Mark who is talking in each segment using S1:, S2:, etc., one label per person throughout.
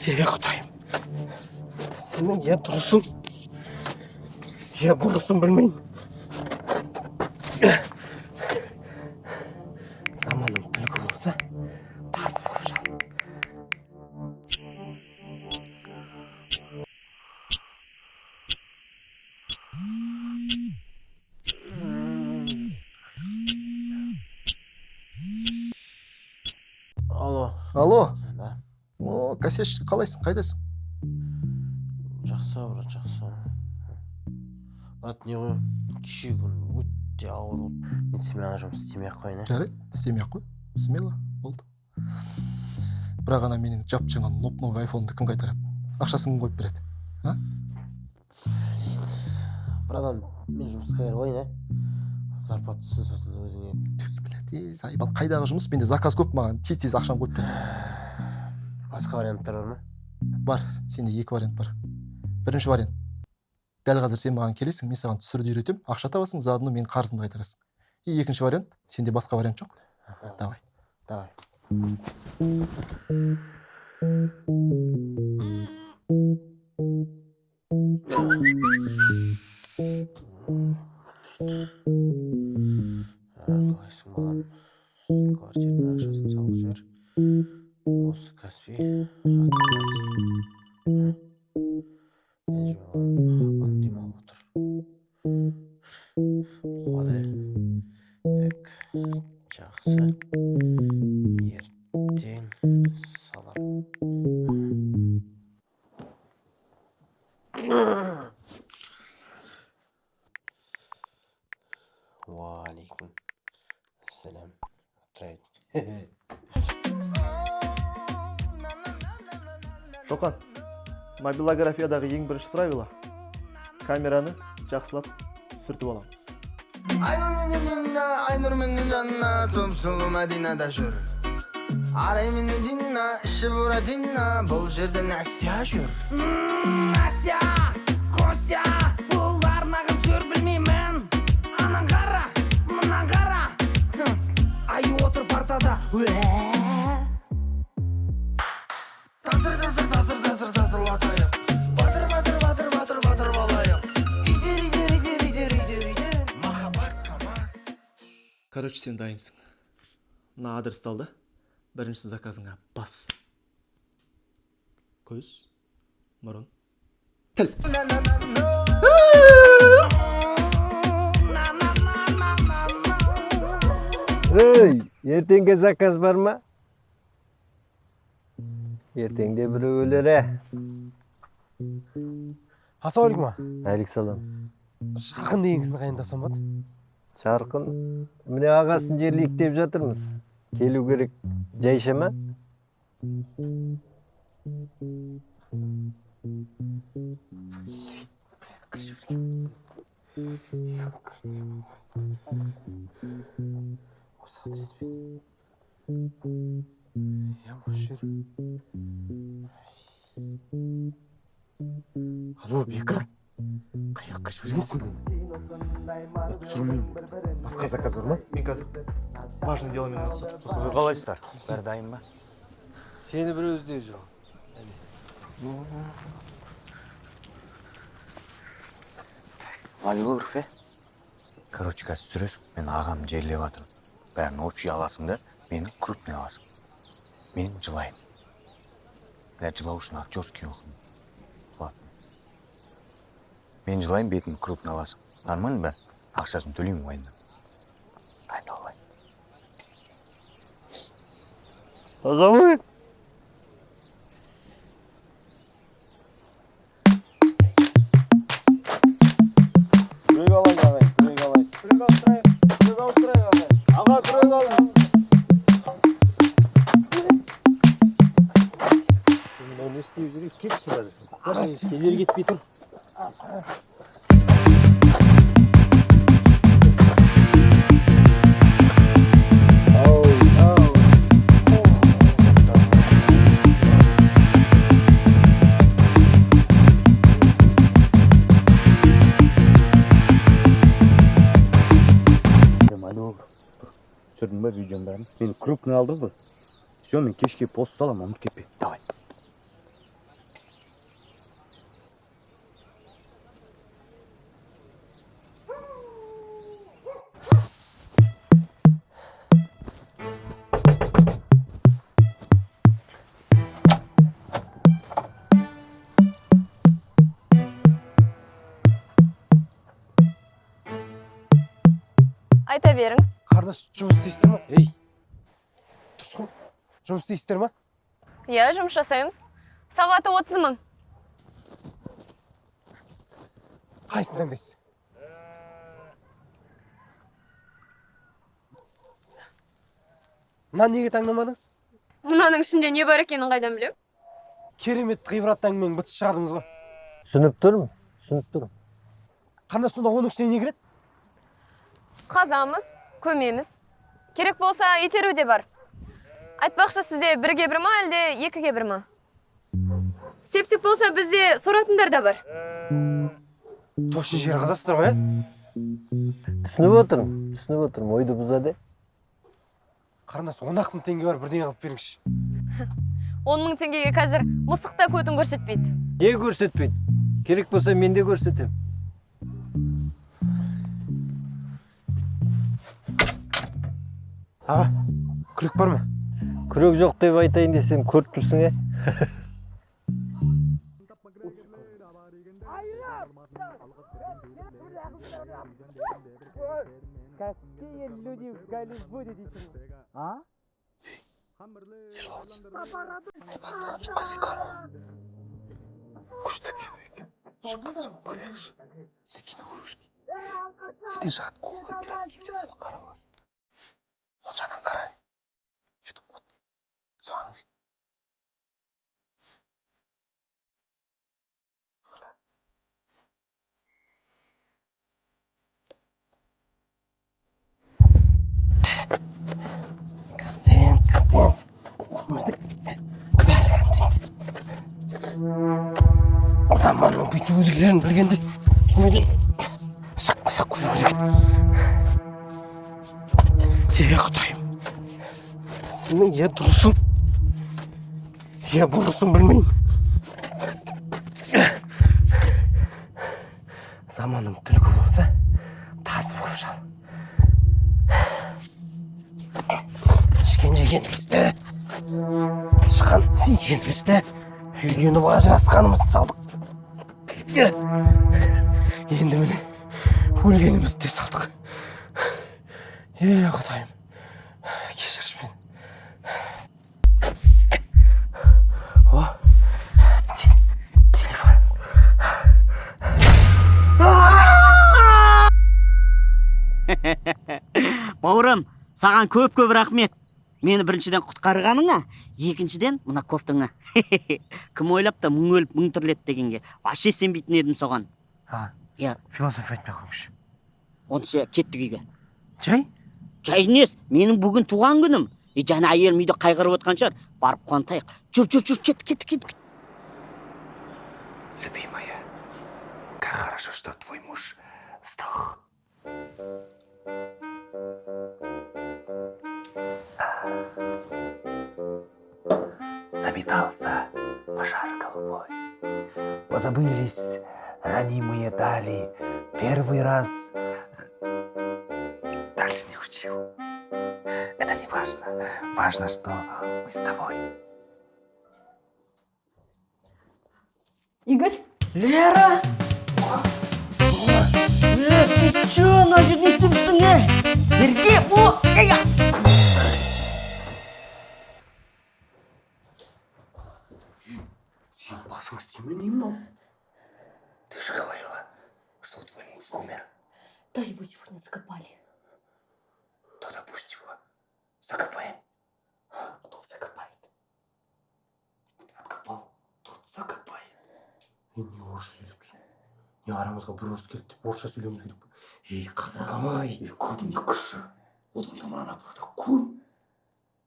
S1: Құдайым. Сенің я тұрысын, я бұрысын білмеймін. Заманың түлкі болса, таз болып жал.
S2: Алло. О, Касеш, қалайсың, қайдасың?
S3: Жақсы, брат, жақсы. Брат, не ғой, кеше күн өте ауыр болды. Мен сенімен ана жұмыс істемей-ақ қояйын,
S2: Жарайды, істемей-ақ қой. Смело, болды. Бірақ ана менің жап-жаңа новый айфонды кім қайтарады? Ақшасын кім қойып береді? А?
S3: Братан, мен жұмысқа кіріп алайын, зарплатасын сосын өзіңе.
S2: Айбал, қайдағы жұмыс? Менде заказ көп, маған тез-тез ақшаны қойып бер.
S3: Басқа варианттар бар ма?
S2: Бар, сенде екі вариант бар. Бірінші вариант. Дәл қазір сен маған келесің, мен саған түсіруді үйретем, ақша табасың, заодно менің қарызымды қайтарасың. И екінші вариант, сенде басқа вариант жоқ? Давай.
S3: Қалайсың балам? Квартираның ақшасын салып жібер. Осы Каспий мен жоғалып демалып отыр. Қуады. Так, жақсы. Ертең салам. Уалейкум ассалам. Отырайық.
S4: Шоқан, мобилографиядағы ең бірінші правило – камераны жақсылап сүртіп аламыз.
S5: Айнұр менің жанна, сұм-сұлу Мәдинада жүр. Арай менің динна, іші Буратино, бұл жерден Әсия жүр.
S6: Әсия, Кося, бұлар нағын жүр білмеймін. Анан қара, мұнан қара. Ай отыр партада.
S5: Тасыр латайық. Батыр балайық. Идер. Махаббат КамАЗ.
S4: Короче, сен дайынсың. Мына адресті алды. Бірінші заказыңа бас. Көз, мұрын, тіл.
S7: Эй, ертеңге заказ бар ма? Ертеңде біреу өлер,
S3: Ассалаумағалейкум.
S7: Алейкумсалам.
S3: Шарқын деген кісіні қайындасам бат?
S7: Шарқын, міне ағасын жерлейік деп жатырмыз. Келу керек, жайша ма?
S3: Осы адреспен. Я осы жер.
S1: Алло, Бека. Қаяққа жүргенсің мен? Түсірмеймін. Басқа заказ бар ма?
S4: Мен қазір важный деломен айналысып, сосын
S8: Қалайсыздар? Бәрі дайын ба?
S7: Сені біреу іздеп жүр.
S8: Алло, Үрфе. Короче, қазір түсіресің, мен ағам жерлеп жатырмын. Бәрін общий аласың да, мені крупный аласың. Мен жылайын. Я жылау үшін актерский оқыдым. Ладно. Мен жылайын, бетін крупный аласың. Нормально ба? Ақшасын төлеймін ойында. Айналай.
S7: Азамат!
S3: Күрек алайын, ағай, күрек алайын. Күрек ауыстырайық, ағай. Аға, күрек алыңыз.
S7: Ne isteyip duruyor? Ketsin hadi. İleri git bir tur.
S8: Түсірдің ба видеоны бәрін? Мен крупный алдым ғой. Все, мен кешке пост салам, ұмыт кетпе. Давай.
S9: Айта беріңіз.
S3: Қарындас, жұмыс істейсіздер ма? Ей, Тұрсын, жұмыс істейсіздер ма?
S9: Иә, жұмыс жасаймыз. Сағаты 30 мың.
S3: Қайсысын таңдайсыз? Мынаны неге таңдамадыңыз?
S9: Мынаның ішінде не бар екенін қайдан білем?
S3: Керемет ғибратты әңгімені бітіп шығардыңыз ғой.
S7: Түсініп тұрмын.
S3: Қандай сонда оның ішіне не кіреді?
S9: Қазамыз, көмеміз. Керек болса итеру де бар. Айтпақшы сізде 1-1 ма, әлде 2-1 ма? Септик болса бізде соратындар да бар.
S3: Тосын жері қазасыздар ғой,
S7: Түсініп отырмын. Ойды бұзады.
S3: Қарындас, 10 мың теңге бар, бірдеңе қылып беріңізші.
S9: 10 мың теңгеге қазір мысықта көтін көрсетпейді.
S7: Не көрсетпейді? Керек болса мен де көрсетем.
S3: Аға, күрек бар ма?
S7: Күрек жоқ деп айтайын десем, көріп тұрсың, е?
S3: Заманның бүйтіп өзгерерін білгенде түрмеден шықпай ақ қою керек. Құдайым, сенің дұрысын, бұрысын білмеймін. Заманың түлкі болса, таз болып жал. Ішкен жегенімізді, тышқан сүйгенімізді, үйленіп ажырасқанымызды салдық. Енді міне өлгенімізді де салдық. Құдайым, кешірші мені. Телефон.
S10: Бауырым, саған көп рахмет. Мені біріншіден құтқарғаныңа, екіншіден мына кофтаңа. Кім ойлап та мың өліп мың тіріледі дегенге. Вообще сенбейтін едім соған.
S3: Философия айтпай қойыңызшы.
S10: Онша кеттік үйге.
S3: Жай?
S10: Жай емес, менің бүгін туған күнім. Жаңа әйелім үйде қайғырып отқан шығар. Барып қуантайық. Жүр, кет.
S8: Любимая, как хорошо, что твой муж сдох. Заметался пожар голубой. Позабылись ранимые дали. Первый раз дальше не учил. Это не важно. Важно, что мы с тобой.
S9: Игорь?
S10: Лера! Ты чё, мына жерде не істеп жүрсің, Ерке,
S3: Сен басың істеме не мынау? Ты же говорила, что твой муж умер.
S9: Да, его сегодня закопали.
S3: Тогда пусть его закопаем.
S9: Кто закопает?
S3: Откопал, тот закопает. Не орысша сөйлепсің. Не арамызға бір орыс келді деп орысша сөйлеуіміз керек. Қазағым-ай, көзімді қысшы. Одан да мынаны апарда көм.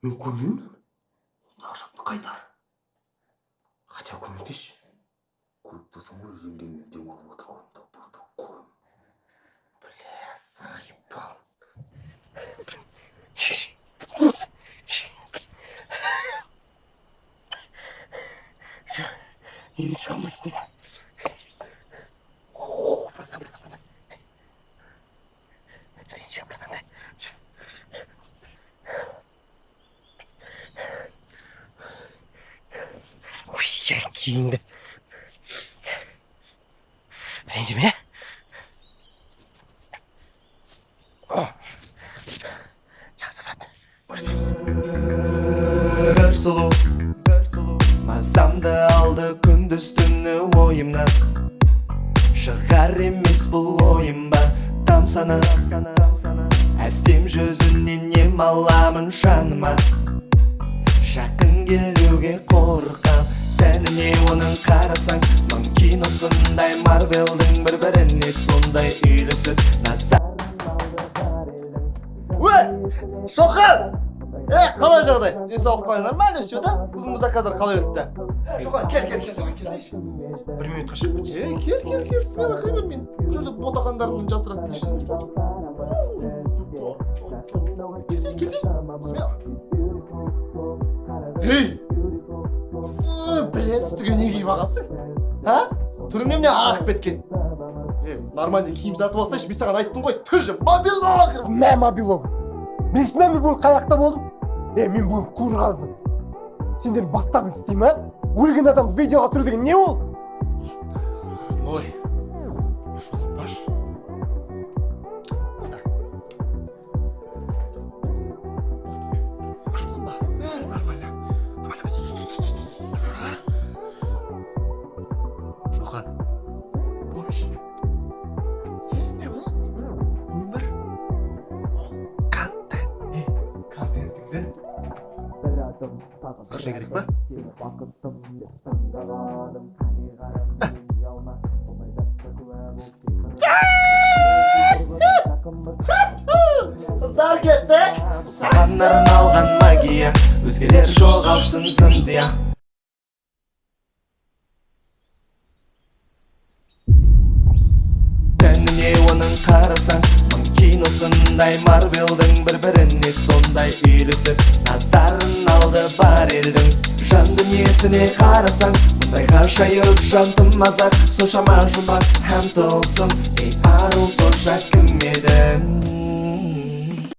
S3: Мен көмеймін. Онда ақшамды қайтар. Хотя көмектесші. Көріпті самой жеңгенмен демалып отырғанда burada көм. Бля, заебал. Неге шыға алмайсың неге? Ренжіме братан. Ой, киіңді. Ренжіме? Жақсы брат. Көрісеміз.
S4: Бір сұлу мазамды алды күндіз түні ойымнан. Шығар емес бұл ойым ба тамсана. Әстем жүзінен нем аламын жаныма. Жақын келуге қорқам, тәніне оның қарасаң. Мың киносындай Марвелдің бір-біріне сондай үйлесіп
S2: Ой, Шоқан! Қалай жағдай? Денсаулық қалай, нормально все, да? Бүгінгі заказдар қалай өтті? Шоқан, кел, давай келсейші.
S3: 1 минутқа шығып кетейін.
S2: Кел, смело кіре бер мен. Бұл жерде ботақандарымның жасыратын ештеңе жоқ. Келсей, смело. Ей! Білесіз түге не киіп ағасың? Түріңе міне ағып кеткен. Нормальный киім сатып алсайшы, мен саған айттым ғой, түжі мобилогр.
S3: Мә мобилогр. Мен шынымен бүгін қаяқта болдым. Мен бүгін көр қалдым. Сендер бастап істейм, өлген адамды видеоға түсіру деген не ол?
S2: Ой, жолым баш. Жолым ба, бәрі нормально. Шоқан, помнишь? Есінде болсын, өмір ол контент.
S3: Контентіңді?
S2: Ақша керек ба? Қыздар кеттік!
S4: Саған арналған магия, өзгелер жоғалсын зым-зия. Тәніне оның қарасаң, мың киносындай Марвелдің бір-біріне сондай үйлесіп назарын алды бар елдің. Жан дүниесіне қарасаң, мұндай ғажайып жанды мазақ, соншама жұмбақ һәм тылсым. Ей ару сонша кім едің?